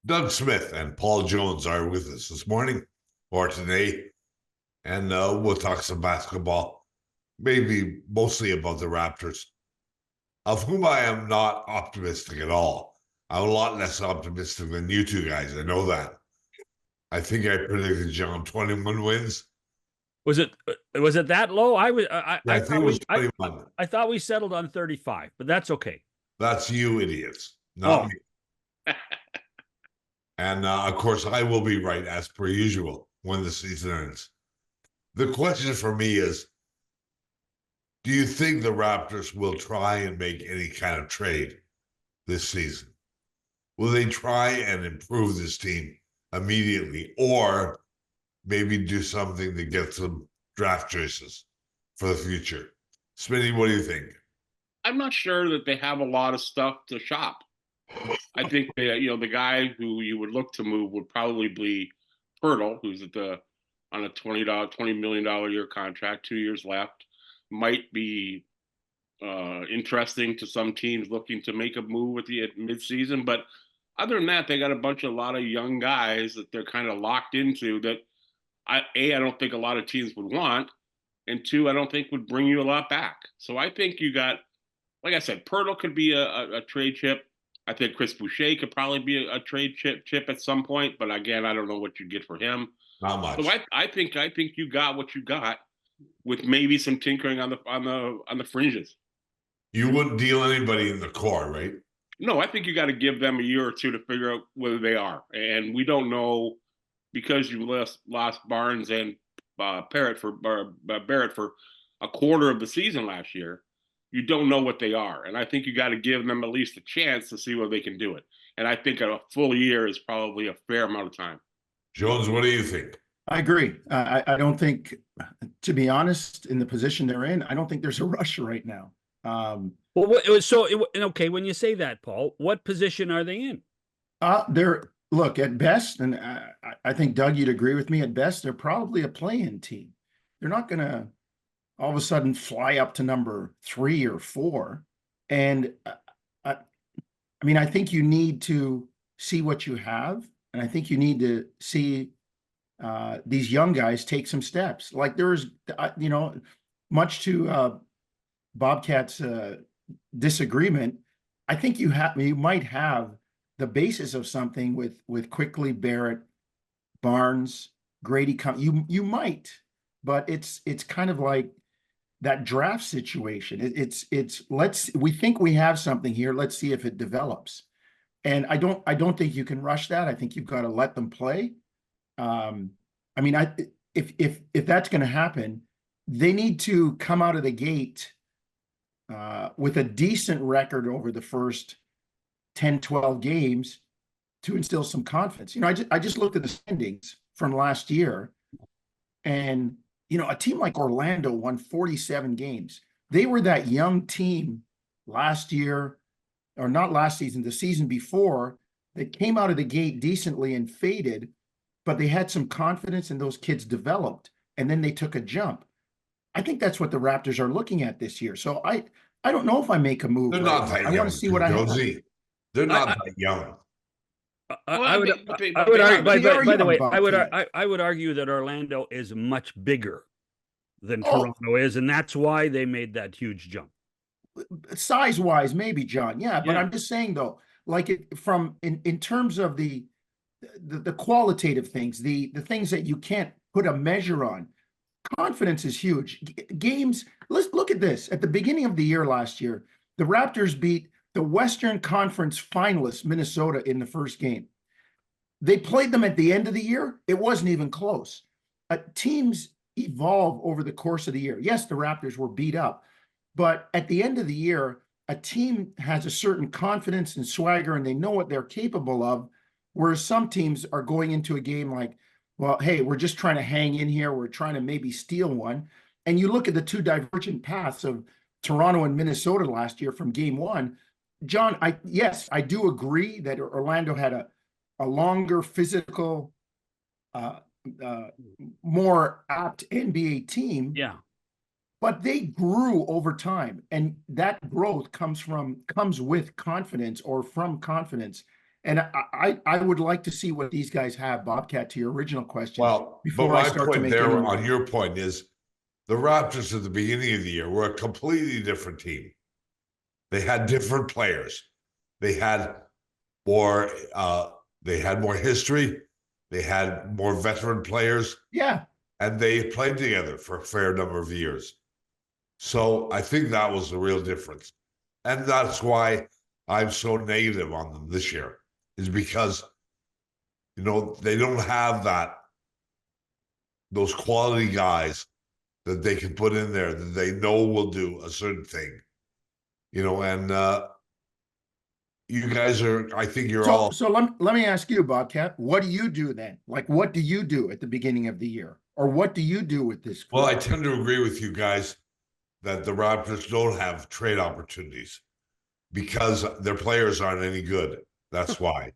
Doug Smith and Paul Jones are with us this morning or today, and we'll talk some basketball, maybe mostly about the Raptors, of whom I am not optimistic at all. I'm a lot less optimistic than you two guys. I know that. I think I predicted John 21 wins. Was it that low? Yeah, I think it was 21. I thought we settled on 35, but that's okay. That's you idiots, not Oh, me. And of course, I will be right as per usual when the season ends. The question for me is, do you think the Raptors will try and make any kind of trade this season? Will they try and improve this team immediately, or maybe do something to get some draft choices for the future? Smitty, what do you think? I'm not sure that they have a lot of stuff to shop. I think the guy who you would look to move would probably be Pirtle, who's on a $20 million a year contract, 2 years left. Might be interesting to some teams looking to make a move at midseason, but other than that, they got a lot of young guys that they're kind of locked into that I don't think a lot of teams would want, and two, I don't think would bring you a lot back. So I think you got, like I said, Pirtle could be a trade chip. I think Chris Boucher could probably be a trade chip at some point, but again, I don't know what you get for him. Not much. So I think you got what you got, with maybe some tinkering on the fringes. You wouldn't deal anybody in the core, right? No, I think you got to give them a year or two to figure out whether they are, and we don't know because you lost Barnes and Barrett for a quarter of the season last year. You don't know what they are, and I think you got to give them at least a chance to see whether they can do it. And I think a full year is probably a fair amount of time. Jones, what do you think? I agree. I don't think, to be honest, in the position they're in, I don't think there's a rush right now. Okay, when you say that, Paul, what position are they in? Look, at best, and I think, Doug, you'd agree with me, at best, they're probably a play-in team. They're not going to all of a sudden fly up to number 3 or 4. And I mean, I think you need to see what you have, and I think you need to see these young guys take some steps. Like there's, much to Bobcat's disagreement, I think you might have the basis of something with Quickly, Barrett, Barnes, Grady. You might, but it's kind of like that draft situation. We think we have something here. Let's see if it develops. And I don't think you can rush that. I think you've got to let them play. I mean, if that's going to happen, they need to come out of the gate with a decent record over the first 10, 12 games to instill some confidence. I just looked at the standings from last year, and a team like Orlando won 47 games. They were that young team last year, or not last season, the season before, that came out of the gate decently and faded, but they had some confidence and those kids developed, and then they took a jump. I think that's what the Raptors are looking at this year. So I don't know if I make a move. They're not that young. I want to see what I have. They're not that young. I would argue. By the way, I would argue that Orlando is much bigger than Toronto is, and that's why they made that huge jump. Size-wise, maybe, John. Yeah, but I'm just saying though, like in terms of the qualitative things, the things that you can't put a measure on. Confidence is huge. Games, let's look at this. At the beginning of the year last year, the Raptors beat the Western Conference finalists, Minnesota, in the first game. They played them at the end of the year. It wasn't even close. Teams evolve over the course of the year. Yes, the Raptors were beat up, but at the end of the year, a team has a certain confidence and swagger, and they know what they're capable of, whereas some teams are going into a game like, well, hey, we're just trying to hang in here. We're trying to maybe steal one. And you look at the two divergent paths of Toronto and Minnesota last year from game one. John, I do agree that Orlando had a longer physical, more apt NBA team. Yeah. But they grew over time, and that growth comes with confidence or from confidence. And I would like to see what these guys have, Bobcat, to your original question. Well, but before I my start to point make there any on your point is the Raptors at the beginning of the year were a completely different team. They had different players. They had more history. They had more veteran players. Yeah. And they played together for a fair number of years. So I think that was the real difference. And that's why I'm so negative on them this year, is because, they don't have those quality guys that they can put in there that they know will do a certain thing. And you guys I think you're all. So let me ask you, Bobcat, what do you do then? Like, what do you do at the beginning of the year? Or what do you do with this group? Well, I tend to agree with you guys that the Raptors don't have trade opportunities because their players aren't any good. That's why.